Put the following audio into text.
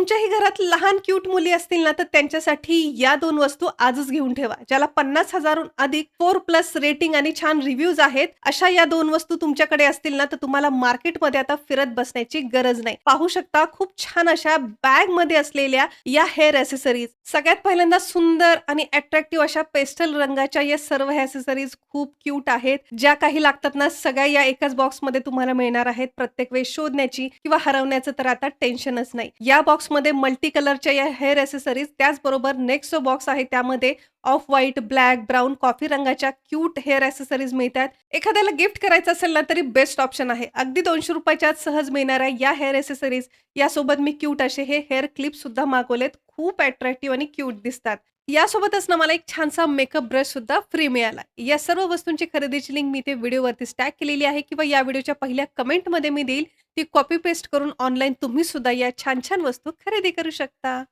तुमच्याही घरात लहान क्यूट मुली असतील ना, तर त्यांच्यासाठी या 2 वस्तू आजच घेऊन ठेवा. ज्याला 50,000 हून अधिक 4+ रेटिंग आणि छान रिव्ह्यूज आहेत. अशा या 2 वस्तू तुमच्याकडे असतील ना, तर तुम्हाला मार्केटमध्ये आता फिरत बसण्याची गरज नाही. पाहू शकता खूप छान अशा बॅगमध्ये असलेल्या या हेअर एक्सेसरीज. सगळ्यात पहिल्यांदा सुंदर आणि अट्रॅक्टिव्ह अशा पेस्टल रंगाच्या या सर्व एक्सेसरीज खूप क्यूट आहेत. ज्या काही लागतात ना, सगळ्या या एकाच बॉक्समध्ये तुम्हाला मिळणार आहेत. प्रत्येक वेळेस शोधण्याची किंवा हरवण्याचं तर आता टेन्शनच नाही. या बॉक्समध्ये मल्टी कलरच्या या हेअर एक्सेसरीज त्याचबरोबर नेक्स्ट जो बॉक्स आहे त्यामध्ये off white, black, brown, coffee रंगाच्या क्यूट हेअर एक्सेसरीज मिळतात. एखाद्याला गिफ्ट करायचं असेल ना तरी बेस्ट ऑप्शन आहे. अगदी ₹200 आत सहज मिळणाऱ्या या हेअर एक्सेसरीज यासोबत मी क्यूट असे हे हेअर क्लिप सुद्धा मागवलेत. खूप अट्रॅक्टिव्ह आणि क्यूट दिसतात. यासोबतच ना मला एक छानसा मेकअप ब्रश सुद्धा फ्री मिळाला. या सर्व वस्तूंची खरेदीची लिंक मी इथे व्हिडिओवरतीच टॅग केलेली आहे किंवा या व्हिडिओच्या पहिल्या कमेंटमध्ये मी देईल. ती कॉपी पेस्ट करून ऑनलाईन तुम्ही सुद्धा या छान-छान वस्तू खरेदी करू शकता.